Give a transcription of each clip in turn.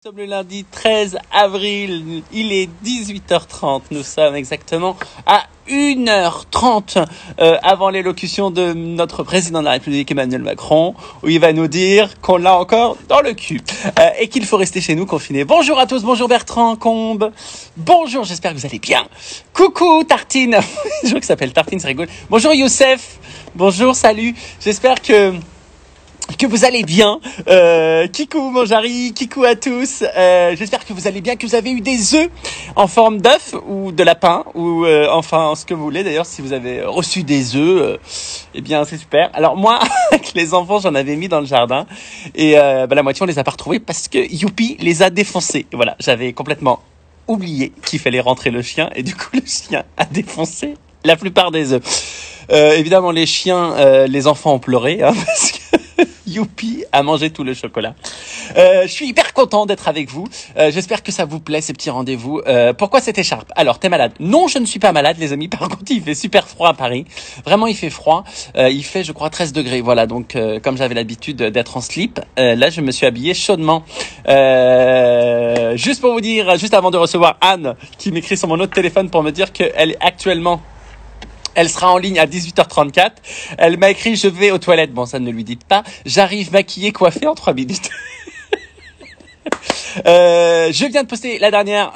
Nous sommes le lundi 13 avril, il est 18h30, nous sommes exactement à 1h30 avant l'élocution de notre président de la République Emmanuel Macron, où il va nous dire qu'on l'a encore dans le cul et qu'il faut rester chez nous confinés. Bonjour à tous, bonjour Bertrand Combe, bonjour, j'espère que vous allez bien. Coucou Tartine, je vois que ça s'appelle Tartine, c'est rigolo. Bonjour Youssef, bonjour, salut, j'espère que vous allez bien. Kikou mon Jari, kikou à tous. J'espère que vous allez bien, que vous avez eu des œufs en forme d'œuf ou de lapin ou enfin ce que vous voulez. D'ailleurs, si vous avez reçu des œufs, eh bien c'est super. Alors moi, avec les enfants, j'en avais mis dans le jardin et la moitié on les a pas retrouvés parce que Youpi les a défoncés. Voilà, j'avais complètement oublié qu'il fallait rentrer le chien et du coup le chien a défoncé la plupart des œufs. Évidemment les chiens, les enfants ont pleuré parce que Youpi a mangé tout le chocolat. Je suis hyper content d'être avec vous. J'espère que ça vous plaît ces petits rendez-vous. Pourquoi cette écharpe? Alors, t'es malade? Non, je ne suis pas malade, les amis. Par contre, il fait super froid à Paris. Vraiment, il fait froid. Il fait, je crois, 13 degrés. Voilà, donc comme j'avais l'habitude d'être en slip, là, je me suis habillé chaudement. Juste pour vous dire, juste avant de recevoir Anne, qui m'écrit sur mon autre téléphone pour me dire qu'elle est actuellement... Elle sera en ligne à 18h34. Elle m'a écrit « Je vais aux toilettes ». Bon, ça ne lui dites pas. J'arrive maquillée, coiffée en 3 minutes. Je viens de poster la dernière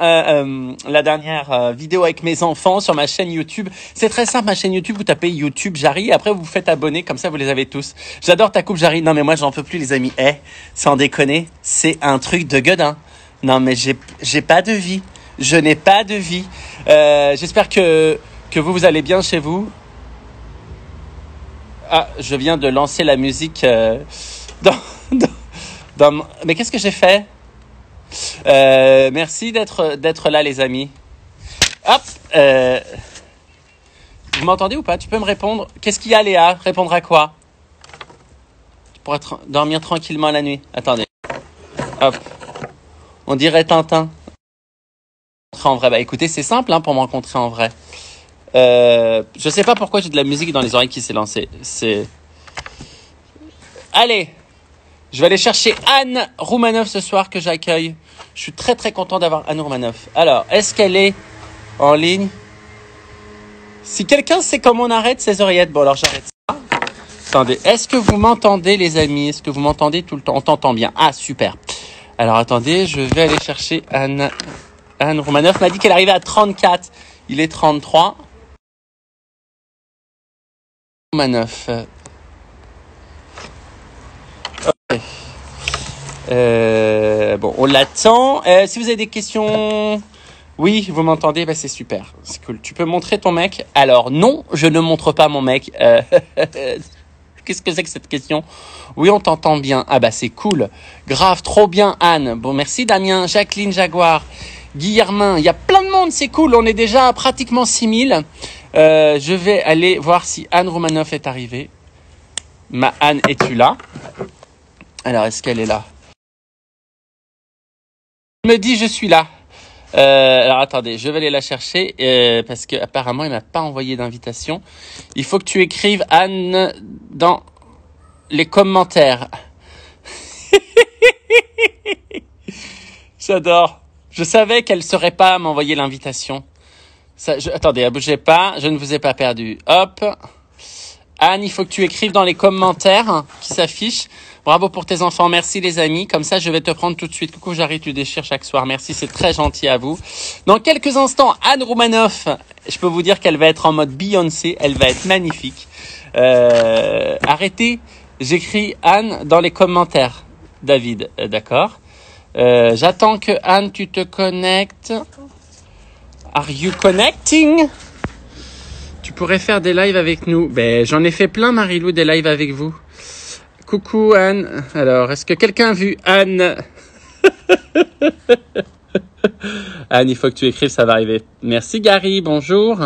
vidéo avec mes enfants sur ma chaîne YouTube. C'est très simple, ma chaîne YouTube, vous tapez YouTube Jari et après vous vous faites abonner, comme ça vous les avez tous. J'adore ta coupe Jari. Non mais moi j'en peux plus les amis. Sans déconner, c'est un truc de gueudin. Non mais j'ai pas de vie. Je n'ai pas de vie. J'espère que vous allez bien chez vous. Ah, je viens de lancer la musique Mais qu'est-ce que j'ai fait? Merci d'être là, les amis. Hop. Vous m'entendez ou pas? Tu peux me répondre? Qu'est-ce qu'il y a, Léa? Répondre à quoi? Pour dormir tranquillement la nuit. Attendez. Hop. On dirait Tintin. En vrai. Bah écoutez, c'est simple pour me rencontrer en vrai. Je sais pas pourquoi j'ai de la musique dans les oreilles qui s'est lancée. Allez, je vais aller chercher Anne Roumanoff ce soir que j'accueille. Je suis très très content d'avoir Anne Roumanoff. Alors, est-ce qu'elle est en ligne? Si quelqu'un sait comment on arrête ses oreillettes, bon alors j'arrête ça. Attendez, est-ce que vous m'entendez les amis? Est-ce que vous m'entendez tout le temps? On t'entend bien. Ah super. Alors attendez, je vais aller chercher Anne Roumanoff. M'a dit qu'elle arrivait à 34. Il est 33. Roumanoff. Okay. Bon, on l'attend. Si vous avez des questions, oui, vous m'entendez, bah c'est super, c'est cool. Tu peux montrer ton mec? Alors non, je ne montre pas mon mec. Qu'est-ce que c'est que cette question? Oui, on t'entend bien. Ah bah c'est cool, grave, trop bien Anne. Bon, merci Damien, Jacqueline Jaguar, Guillermin. Il y a plein de monde, c'est cool. On est déjà à pratiquement 6000. Je vais aller voir si Anne Roumanoff est arrivée. Ma Anne, es-tu là? Alors, est-ce qu'elle est là? Elle me dit, je suis là. Alors, attendez, je vais aller la chercher parce qu'apparemment, il m'a pas envoyé d'invitation. Il faut que tu écrives Anne dans les commentaires. J'adore. Je savais qu'elle serait pas à m'envoyer l'invitation. Attendez, ne bougez pas, je ne vous ai pas perdu. Hop. Anne, il faut que tu écrives dans les commentaires qui s'affichent. Bravo pour tes enfants, merci les amis. Comme ça, je vais te prendre tout de suite. Coucou, Jarry, tu déchires chaque soir. Merci, c'est très gentil à vous. Dans quelques instants, Anne Roumanoff, je peux vous dire qu'elle va être en mode Beyoncé. Elle va être magnifique. Arrêtez, j'écris Anne dans les commentaires. David, d'accord. J'attends que Anne, tu te connectes. Are you connecting? Tu pourrais faire des lives avec nous. Ben, j'en ai fait plein, Marilou, des lives avec vous. Coucou, Anne. Alors, est-ce que quelqu'un a vu Anne? Anne, il faut que tu écrives, ça va arriver. Merci, Gary, bonjour.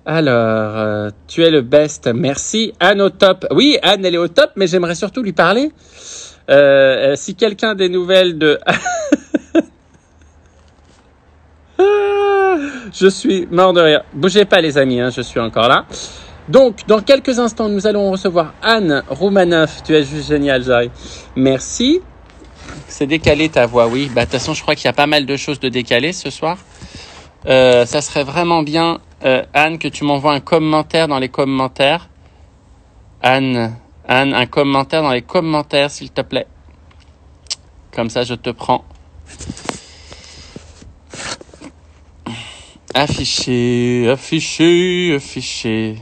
Alors, tu es le best. Merci, Anne au top. Oui, Anne, elle est au top, mais j'aimerais surtout lui parler. Si quelqu'un a des nouvelles de... Je suis mort de rire. Bougez pas les amis, je suis encore là. Donc, dans quelques instants, nous allons recevoir Anne Roumanoff. Tu es juste génial, Jarry. Merci. C'est décalé ta voix, oui. Bah, de toute façon, je crois qu'il y a pas mal de choses de décalées ce soir. Ça serait vraiment bien, Anne, que tu m'envoies un commentaire dans les commentaires. Anne, un commentaire dans les commentaires, s'il te plaît. Comme ça, je te prends. Afficher, afficher, afficher.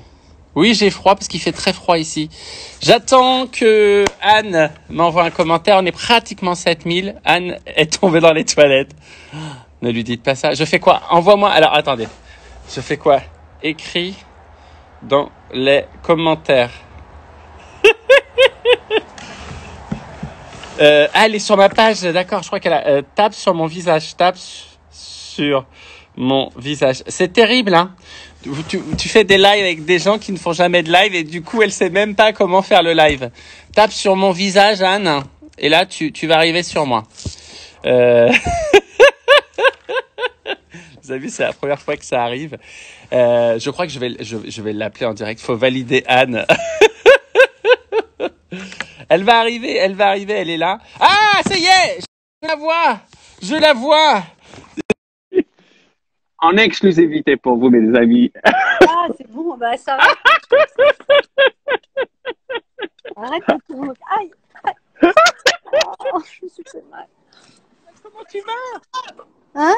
Oui, j'ai froid parce qu'il fait très froid ici. J'attends que Anne m'envoie un commentaire. On est pratiquement 7000. Anne est tombée dans les toilettes. Ne lui dites pas ça. Je fais quoi? Envoie-moi. Alors, attendez. Je fais quoi? Écris dans les commentaires. Elle est sur ma page. D'accord, je crois qu'elle a... tape sur mon visage. Tape sur mon visage. C'est terrible, hein? Tu fais des lives avec des gens qui ne font jamais de live et du coup, elle sait même pas comment faire le live. Tape sur mon visage, Anne, et là, tu vas arriver sur moi. Vous avez vu, c'est la première fois que ça arrive. Je crois que je vais l'appeler en direct. Faut valider Anne. Elle va arriver, elle est là. Ah, ça y est, je la vois. En exclusivité pour vous, mes amis. Ah, c'est bon, bah ça va. Arrête de tourner. Aïe, aïe. Oh, je me suis fait mal. Comment tu vas? Hein?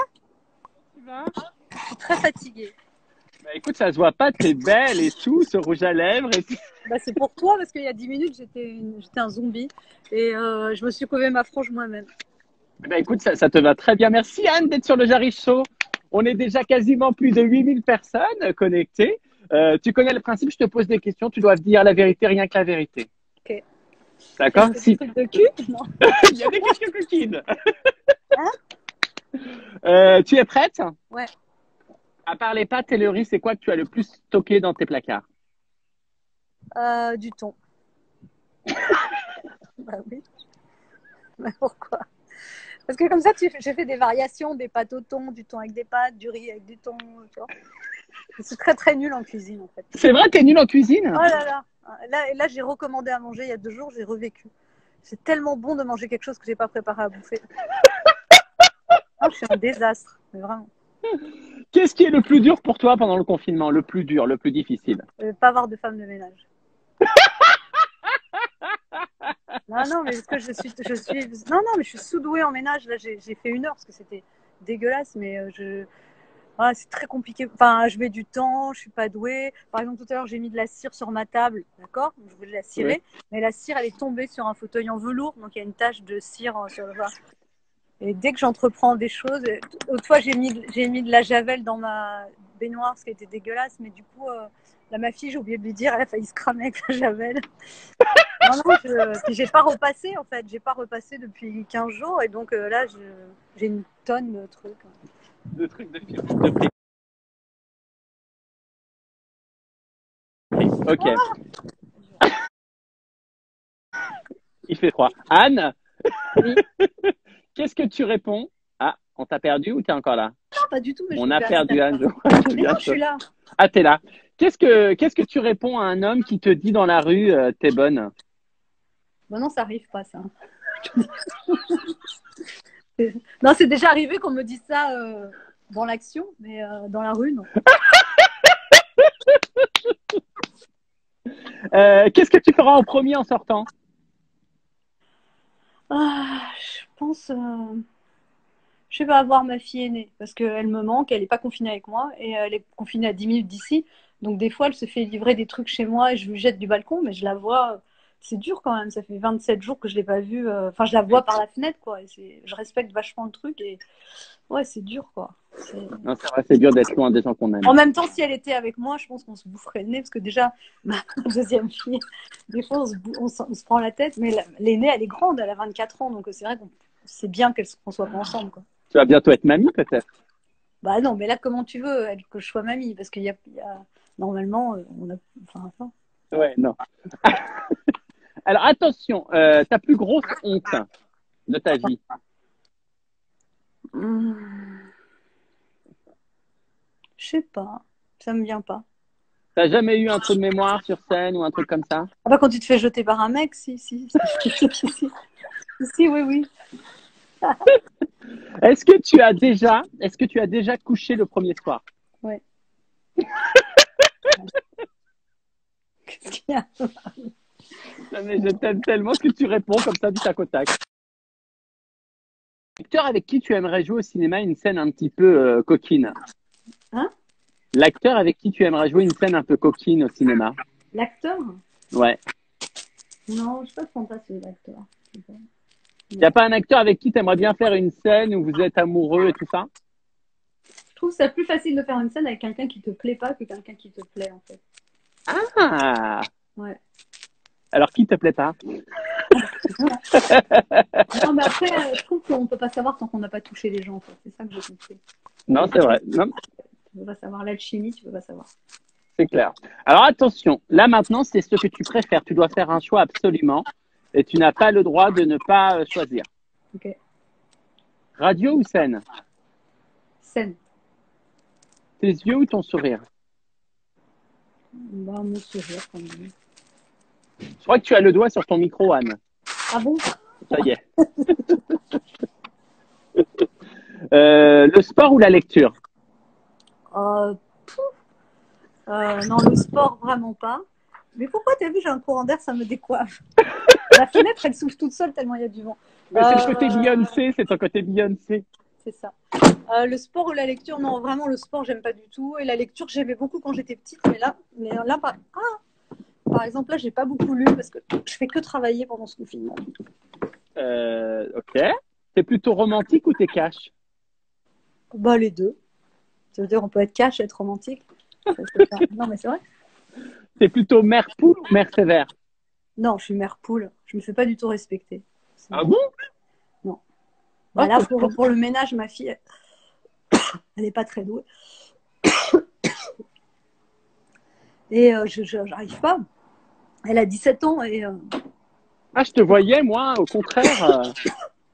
Tu vas? Je suis très fatiguée. Bah écoute, ça se voit pas, t'es belle et tout, ce rouge à lèvres et tout. Bah, c'est pour toi parce qu'il y a 10 minutes, j'étais un zombie et je me suis couvé ma frange moi-même. Bah écoute, ça te va très bien. Merci Anne d'être sur le Jarry Show. On est déjà quasiment plus de 8000 personnes connectées. Tu connais le principe, je te pose des questions, tu dois dire la vérité, rien que la vérité. Ok. D'accord? C'est des trucs de cul? Non. Il y a des questions coquines. Hein? Tu es prête? Ouais. À part les pâtes et le riz, c'est quoi que tu as le plus stocké dans tes placards? Du thon. Bah oui. Bah pourquoi? Parce que comme ça, j'ai fait des variations, des pâtes au thon, du thon avec des pâtes, du riz avec du thon, tu vois. Je suis très très nulle en cuisine en fait. C'est vrai, t'es nulle en cuisine? Oh là là. Là, j'ai recommandé à manger il y a 2 jours, j'ai revécu. C'est tellement bon de manger quelque chose que j'ai pas préparé à bouffer. Oh, je suis un désastre, mais vraiment. Qu'est-ce qui est le plus dur pour toi pendant le confinement? Le plus dur, le plus difficile? Pas avoir de femme de ménage. Non, mais parce que non, mais je suis sous-douée en ménage. Là, j'ai fait 1 heure parce que c'était dégueulasse, mais c'est très compliqué. Enfin, je mets du temps, je suis pas douée. Par exemple, tout à l'heure, j'ai mis de la cire sur ma table, d'accord? Je voulais la cirer, Oui. mais la cire, elle est tombée sur un fauteuil en velours, donc il y a une tache de cire sur le bas. Et dès que j'entreprends des choses, autrefois j'ai mis de la javel dans ma baignoire, ce qui était dégueulasse, mais du coup, là, ma fille, j'ai oublié de lui dire, elle a failli se cramer avec la javel. Non, puis j'ai pas repassé en fait, j'ai pas repassé depuis 15 jours et donc là, j'ai une tonne de trucs. De trucs de film. De prix. Ok. Il fait froid. Anne, Oui. qu'est-ce que tu réponds? Ah, on t'a perdu ou t'es encore là? Non, pas du tout, mais On a perdu Anne. Je crois, Mais non, je suis là. Ah, t'es là. Qu'est-ce que tu réponds à un homme qui te dit dans la rue, t'es bonne? Bon, non, ça arrive pas, ça. Non, c'est déjà arrivé qu'on me dise ça dans l'action, mais dans la rue, non. Qu'est-ce que tu feras en premier en sortant? Je pense, je vais voir ma fille aînée parce qu'elle me manque, elle n'est pas confinée avec moi et elle est confinée à 10 minutes d'ici. Donc des fois, elle se fait livrer des trucs chez moi et je lui jette du balcon, mais je la vois. C'est dur quand même, ça fait 27 jours que je ne l'ai pas vue. Enfin, je la vois par la fenêtre, quoi. Je respecte vachement le truc et ouais, c'est dur, quoi. Non, c'est vrai, c'est dur d'être loin des gens qu'on aime. En même temps, si elle était avec moi, je pense qu'on se boufferait le nez parce que déjà, ma deuxième fille, des fois, on se prend la tête, mais l'aînée, elle est grande, elle a 24 ans, donc c'est vrai qu'on c'est bien qu'on soit pas ensemble, quoi. Tu vas bientôt être mamie, peut-être? Bah non, mais là, comment tu veux que je sois mamie? Parce normalement, on a. Enfin. Ouais, non. Alors, attention, ta plus grosse honte de ta vie? Je sais pas, ça me vient pas. T'as jamais eu un trou de mémoire sur scène ou un truc comme ça? Ah bah quand tu te fais jeter par un mec, si. Si. Si, oui, oui. Est-ce que tu as déjà couché le premier soir? Ouais. Qu'est-ce qu'il y a? Non, mais je t'aime tellement que tu réponds comme ça du tac au tac. L'acteur avec qui tu aimerais jouer au cinéma une scène un petit peu coquine? Hein? L'acteur avec qui tu aimerais jouer une scène un peu coquine au cinéma? L'acteur? Ouais. Non, je suis pas fantasme d'acteur. Je sais pas. Il n'y a pas un acteur avec qui tu aimerais bien faire une scène où vous êtes amoureux et tout ça? Je trouve ça plus facile de faire une scène avec quelqu'un qui te plaît pas que quelqu'un qui te plaît, en fait. Ah! Ouais. Alors, qui te plaît pas? Non, mais après, je trouve qu'on peut pas savoir tant qu'on n'a pas touché les gens, en fait. C'est ça que j'ai compris. Non, c'est vrai. Non, Tu peux pas savoir l'alchimie, tu peux pas savoir. c'est clair. Alors, attention. Là, maintenant, c'est ce que tu préfères. Tu dois faire un choix absolument et tu n'as pas le droit de ne pas choisir. Ok. Radio ou scène? Scène. Tes yeux ou ton sourire? Bah, mon sourire, quand même. Je crois que tu as le doigt sur ton micro, Anne. Ah bon? Ça y est. Le sport ou la lecture? Pouf. Non, le sport, vraiment pas. Mais pourquoi t'as vu, j'ai un courant d'air, ça me décoiffe. La fenêtre, elle s'ouvre toute seule tellement il y a du vent. Mais c'est le côté Beyoncé, c'est ton côté Beyoncé. C'est ça. Le sport ou la lecture, non, vraiment, le sport, j'aime pas du tout. Et la lecture, j'aimais beaucoup quand j'étais petite. Mais là par exemple, là, j'ai pas beaucoup lu parce que je fais que travailler pendant ce confinement. Ok. T'es plutôt romantique ou t'es cash? Bah, les deux. Ça veut dire, on peut être cash et être romantique. Non, mais c'est vrai. T'es plutôt mère poule ou mère sévère? Non, je suis mère poule. Je me fais pas du tout respecter. Ah bon? Non. Bah, là, pour le ménage, ma fille, elle est pas très douée. Et je n'arrive pas. Elle a 17 ans et. Ah, je te voyais, moi, au contraire.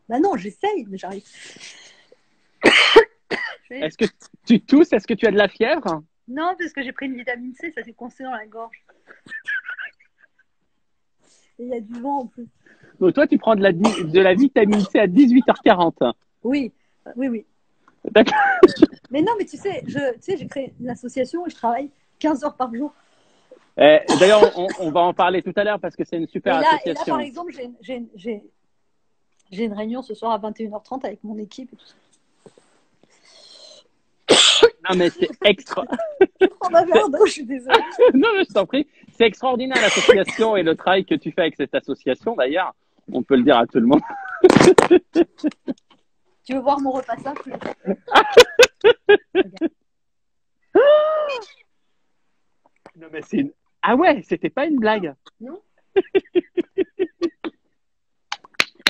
Bah non, j'essaye, mais j'arrive. Est-ce que tu tousses? Est-ce que tu as de la fièvre? Non, parce que j'ai pris une vitamine C, ça s'est coincé dans la gorge. Et il y a du vent en plus. Donc, toi, tu prends de la vitamine C à 18h40. Oui, oui, oui. D'accord. Mais non, mais tu sais, j'ai créé une association et je travaille 15 heures par jour. D'ailleurs, on va en parler tout à l'heure parce que c'est une super Et là, association. par exemple, j'ai une réunion ce soir à 21h30 avec mon équipe et tout ça. Non, mais c'est extra. Je prends un verre d'eau, je suis désolée. Non, mais je t'en prie. C'est extraordinaire l'association et le travail que tu fais avec cette association. D'ailleurs, on peut le dire à tout le monde. Tu veux voir mon repassage? Non, mais c'est une... Ah ouais, c'était pas une blague. Non.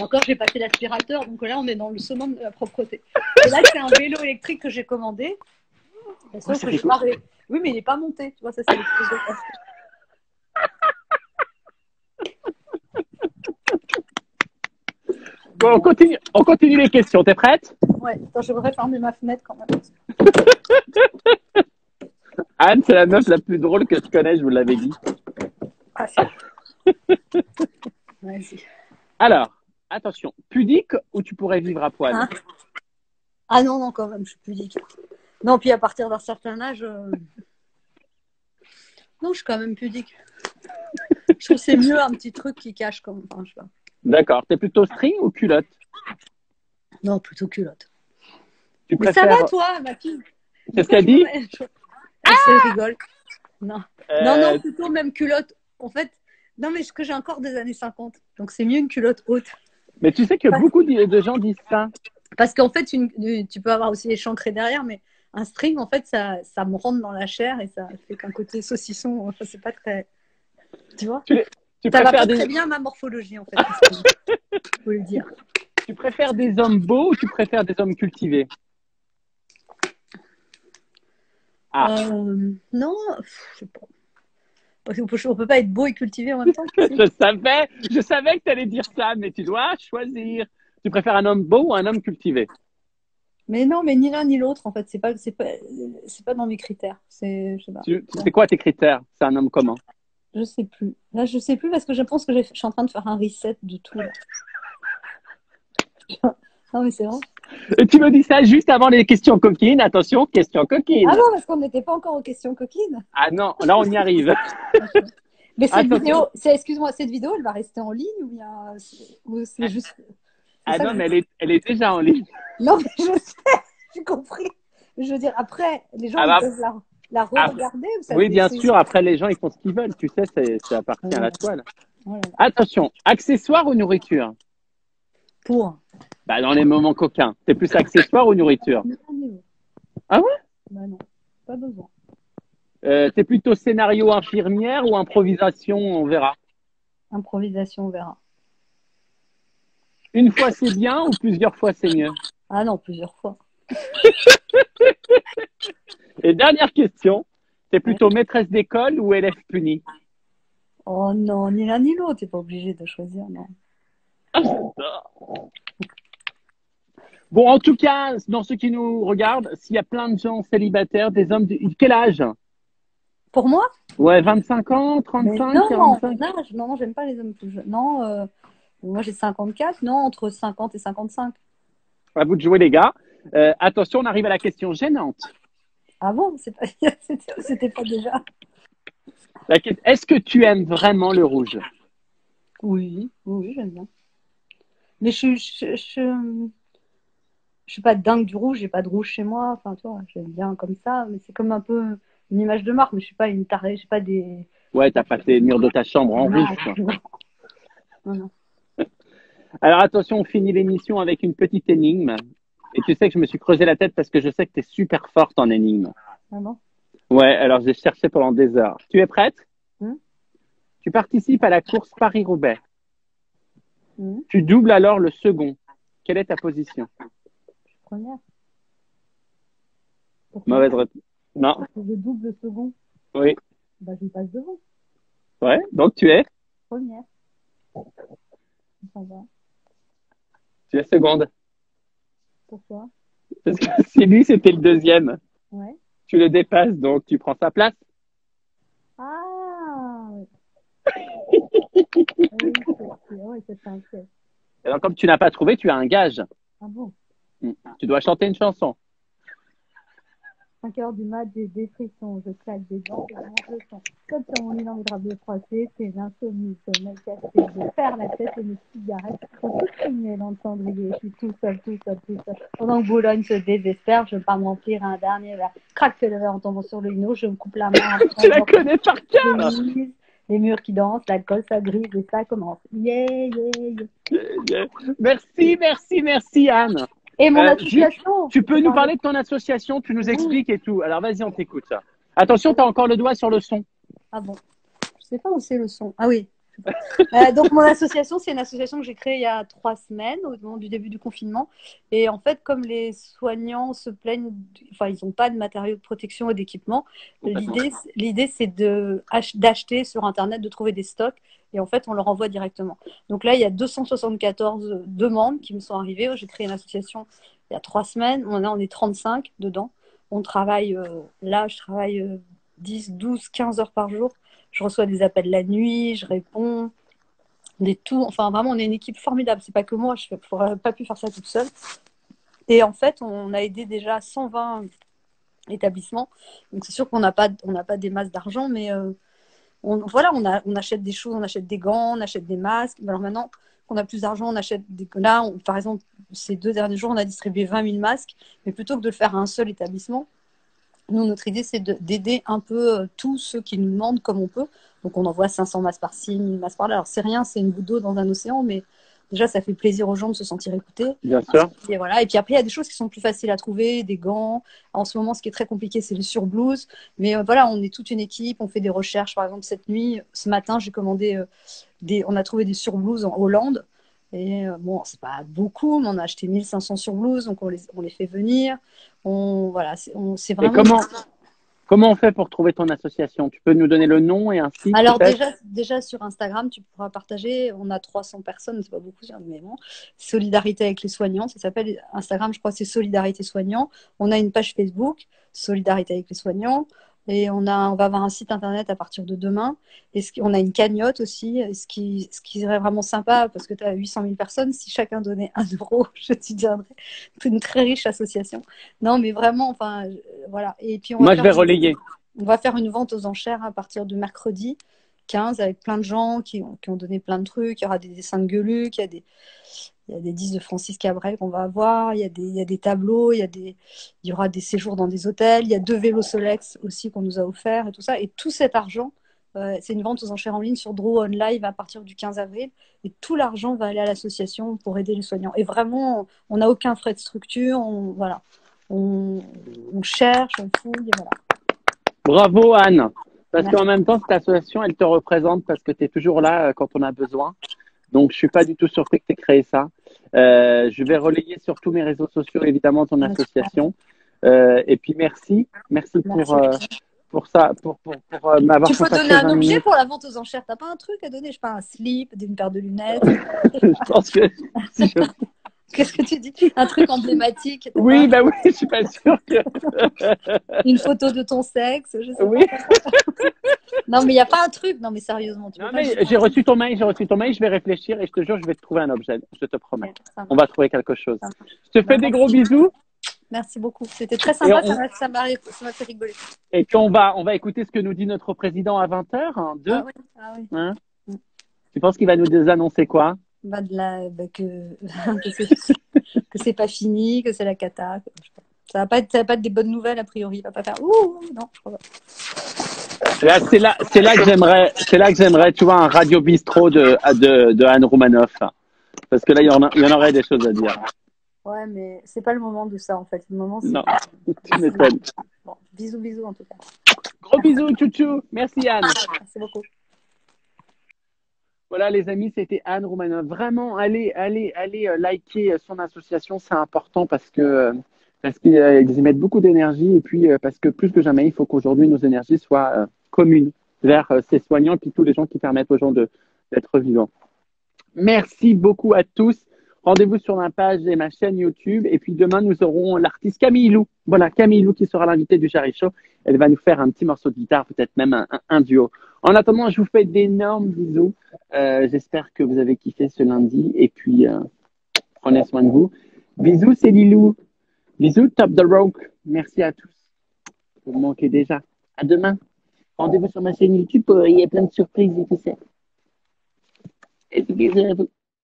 Encore, j'ai passé l'aspirateur, donc là, on est dans le summum de la propreté. Et là, c'est un vélo électrique que j'ai commandé. Sauf que je parlais. Oui, mais il n'est pas monté. Tu vois, ça, c'est les choses de... Bon, on continue les questions. T'es prête? Ouais, attends, je voudrais fermer ma fenêtre quand même. Anne, c'est la meuf la plus drôle que je connais, je vous l'avais dit. Ah, c'est... Vas-y. Alors, attention, pudique ou tu pourrais vivre à poil? Hein? Ah non, non, quand même, je suis pudique. Non, puis à partir d'un certain âge, non, je suis quand même pudique. Je trouve que c'est mieux un petit truc qui cache comme. Enfin, je sais pas. D'accord. T'es plutôt string ou culotte? Non, plutôt culotte. Tu Mais préfères... ça va, toi, ma fille? C'est ce qu'elle dit? Elle rigole. Non. Non, plutôt même culotte. En fait, non, mais que j'ai encore des années 50. Donc, c'est mieux une culotte haute. Mais tu sais que beaucoup de gens disent ça. Parce qu'en fait, tu peux avoir aussi échancré derrière, mais un string, en fait, ça me rentre dans la chair et ça fait qu'un côté saucisson. Enfin, c'est pas très. Tu vois? Tu ça va pas des... très bien ma morphologie, en fait. Faut le dire. Tu préfères des hommes beaux ou tu préfères des hommes cultivés? Non, je sais pas. Parce qu'on peut pas être beau et cultivé en même temps. Je savais que tu allais dire ça, mais tu dois choisir. Tu préfères un homme beau ou un homme cultivé? Mais non, mais ni l'un ni l'autre, en fait, c'est pas dans mes critères. C'est, je sais pas. C'est quoi tes critères? C'est un homme comment? Je sais plus. Là, je sais plus parce que je pense que je suis en train de faire un reset de tout. Là. Non, mais c'est vrai. Et tu me dis ça juste avant les questions coquines. Attention, question coquine. Ah non, parce qu'on n'était pas encore aux questions coquines. Ah non, là on y arrive. Mais cette Attention. vidéo, excuse-moi, cette vidéo, elle va rester en ligne ou bien ou c'est juste. C'est Ah ça non, que mais elle est déjà en ligne. Non, mais je sais, j'ai compris. Je veux dire, après, les gens Ah ils bah, peuvent la ah, re-regarder ou ça oui, bien c'est. sûr. Après, les gens, ils font ce qu'ils veulent. Tu sais, ça appartient à la toile. Oh là là. Attention, accessoires ou nourriture? Pour. Bah, dans les moments coquins. C'est plus accessoire ou nourriture? Ah ouais? Bah non, pas besoin. T'es plutôt scénario infirmière ou improvisation, on verra. Improvisation, on verra. Une fois c'est bien ou plusieurs fois c'est mieux? Ah non, plusieurs fois. Et dernière question, t'es Ouais. plutôt maîtresse d'école ou élève puni? Oh non, ni l'un ni l'autre, t'es pas obligé de choisir, non. Bon, en tout cas, dans ceux qui nous regardent, s'il y a plein de gens célibataires, des hommes de quel âge? Pour moi? Ouais, 25 ans, Mais 35, non, 45? mon âge, non, j'aime pas les hommes plus jeunes. Non, moi j'ai 54, non, entre 50 et 55. À vous de jouer, les gars. Attention, on arrive à la question gênante. Ah bon, c'est pas, c'était pas déjà. Est-ce que tu aimes vraiment le rouge? Oui, oui, oui, j'aime bien. Mais je suis pas dingue du rouge, j'ai pas de rouge chez moi. Enfin, tu vois, j'aime bien comme ça, mais c'est comme un peu une image de marque, mais je suis pas une tarée, je suis pas des. Ouais, t'as passé les murs de ta chambre en Non, rouge, quoi. non, non, non. Alors attention, on finit l'émission avec une petite énigme. Et tu sais que je me suis creusé la tête parce que je sais que tu es super forte en énigme. Ah non? Ouais, alors j'ai cherché pendant des heures. Tu es prête? Hum, Tu participes à la course Paris-Roubaix. hum, Tu doubles alors le second. Quelle est ta position? première. Pourquoi? Mauvaise réponse. Non. Parce que je double le second, Oui. bah je passe devant. Ouais. Donc tu es? Première. Ça va. Tu es seconde. Pourquoi? Parce que si lui c'était le deuxième, Ouais. tu le dépasses, donc tu prends sa place. Ah oui. Oui, ouais, c'est un piège. Alors comme tu n'as pas trouvé, tu as un gage. Ah bon? Tu dois chanter une chanson. 5 heures du mat, j'ai des frissons, je claque des dents, je monte le son. Comme sur mon lit dans mes draps de froissés, c'est l'insomnie, sommeil cassé, je perds la tête et mes cigarettes sont toutes fumées dans le cendrier. Je suis tout seul, tout seul, tout seul. Pendant que Boulogne se désespère, je pars m'emplir un dernier verre. Craque le verre en tombant sur le hino, je me coupe la main. Tu la connais par cœur. Les murs qui dansent, l'alcool ça grise et ça commence. Yeah, yeah, yeah. Merci, merci, merci Anne. Et mon Juste, association. tu peux nous parler de ton association, tu nous expliques et tout. Alors vas-y, on t'écoute. Attention, tu as encore le doigt sur le son. Ah bon? Je sais pas où c'est le son. Ah oui. Donc mon association, c'est une association que j'ai créée il y a 3 semaines, au moment du début du confinement. Et en fait, comme les soignants se plaignent, enfin ils n'ont pas de matériaux de protection et d'équipement, l'idée c'est d'acheter sur Internet, de trouver des stocks, et en fait on leur envoie directement. Donc là, il y a 274 demandes qui me sont arrivées. J'ai créé une association il y a 3 semaines, on est 35 dedans. On travaille, là je travaille 10, 12, 15 heures par jour. Je reçois des appels la nuit, je réponds, des tours. Enfin, vraiment, on est une équipe formidable. C'est pas que moi, je n'aurais pas pu faire ça toute seule. Et en fait, on a aidé déjà 120 établissements. Donc, c'est sûr qu'on n'a pas des masses d'argent, mais voilà, on achète des choses, on achète des gants, on achète des masques. Alors maintenant qu'on a plus d'argent, on achète des. Là, par exemple, ces 2 derniers jours, on a distribué 20 000 masques, mais plutôt que de le faire à un seul établissement, nous, notre idée, c'est d'aider un peu tous ceux qui nous demandent comme on peut. Donc, on envoie 500 masques par-ci, 1000 masques par-là. Alors, c'est rien, c'est une goutte d'eau dans un océan, mais déjà, ça fait plaisir aux gens de se sentir écoutés. Bien sûr. Et voilà. Et puis après, il y a des choses qui sont plus faciles à trouver, des gants. En ce moment, ce qui est très compliqué, c'est les surblouses. Mais voilà, on est toute une équipe, on fait des recherches. Par exemple, cette nuit, ce matin, j'ai commandé on a trouvé des surblouses en Hollande. Et bon, c'est pas beaucoup, mais on a acheté 1500 surblouses, donc on les fait venir. Voilà, c'est Et vraiment. comment on fait pour trouver ton association? Tu peux nous donner le nom et un site? Alors déjà sur Instagram, tu pourras partager. On a 300 personnes, c'est pas beaucoup, mais bon. Solidarité avec les soignants, ça s'appelle Instagram, je crois, c'est Solidarité Soignants. On a une page Facebook, Solidarité avec les soignants. Et on va avoir un site internet à partir de demain. Et on a une cagnotte aussi. Et ce qui serait vraiment sympa, parce que tu as 800 000 personnes, si chacun donnait 1 euro, je te dirais, c'est une très riche association. Non, mais vraiment, enfin, voilà. Et puis Moi, je vais relayer. on va faire une vente aux enchères à partir de mercredi 15 avec plein de gens qui ont donné plein de trucs. Il y aura des dessins de Gueuluc, il y a des disques de Francis Cabrel qu'on va avoir, il y a des tableaux, il y aura des séjours dans des hôtels, il y a 2 vélos Solex aussi qu'on nous a offerts et tout ça. Et tout cet argent, c'est une vente aux enchères en ligne sur Draw On Live à partir du 15 avril. Et tout l'argent va aller à l'association pour aider les soignants. Et vraiment, on n'a aucun frais de structure. Voilà. On cherche, on fouille, et voilà. Bravo Anne, parce qu'en même temps, cette association, elle te représente parce que tu es toujours là quand on a besoin. Donc, je suis pas du tout surpris que tu aies créé ça. Je vais relayer sur tous mes réseaux sociaux, évidemment, ton association. Et puis, merci pour ça, pour m'avoir Tu peux consacré donner un 20 objet minutes. pour la vente aux enchères. T'as pas un truc à donner? Je sais pas, un slip, une paire de lunettes. Je pense que si je... Qu'est-ce que tu dis? Un truc emblématique. Oui, bah oui, je suis pas sûre que... Une photo de ton sexe, je sais Oui. pas. Non, mais il n'y a pas un truc. Non, mais sérieusement. Non, mais j'ai reçu ton mail, je vais réfléchir et je te jure, je vais te trouver un objet, je te promets. Okay, on va trouver quelque chose. Je te fais des gros bisous. Merci beaucoup. C'était très sympa, ça m'a fait rigoler. Et puis on va écouter ce que nous dit notre président à 20h. Ah oui, ah oui. Hein, tu penses qu'il va nous annoncer quoi? Que c'est pas fini, que c'est la cata. Ça va pas être des bonnes nouvelles a priori. Il va pas faire ouh, non, je crois pas. Là, c'est là que j'aimerais, tu vois, un radio bistrot de Anne Roumanoff. Parce que là, il y en aurait des choses à dire. Ouais, mais c'est pas le moment de ça en fait. Le moment, c'est. Non, tu m'étonnes. Bon, bisous en tout cas. Gros bisous, chouchou. Merci Anne. Merci beaucoup. Voilà les amis, c'était Anne Roumanoff. Vraiment, allez liker son association, c'est important parce qu'ils y mettent beaucoup d'énergie et puis parce que plus que jamais, il faut qu'aujourd'hui nos énergies soient communes vers ces soignants et puis tous les gens qui permettent aux gens d'être vivants. Merci beaucoup à tous. Rendez-vous sur ma page et ma chaîne YouTube. Et puis demain, nous aurons l'artiste Camille Lou. Voilà, Camille Lou qui sera l'invitée du Jarry Show. Elle va nous faire un petit morceau de guitare, peut-être même un duo. En attendant, je vous fais d'énormes bisous. J'espère que vous avez kiffé ce lundi. Et puis, prenez soin de vous. Bisous, c'est Lilou. Bisous, Top the Rock. Merci à tous. Vous me manquez déjà. À demain. Rendez-vous sur ma chaîne YouTube. Il y a plein de surprises et tout ça. Et bisous à vous.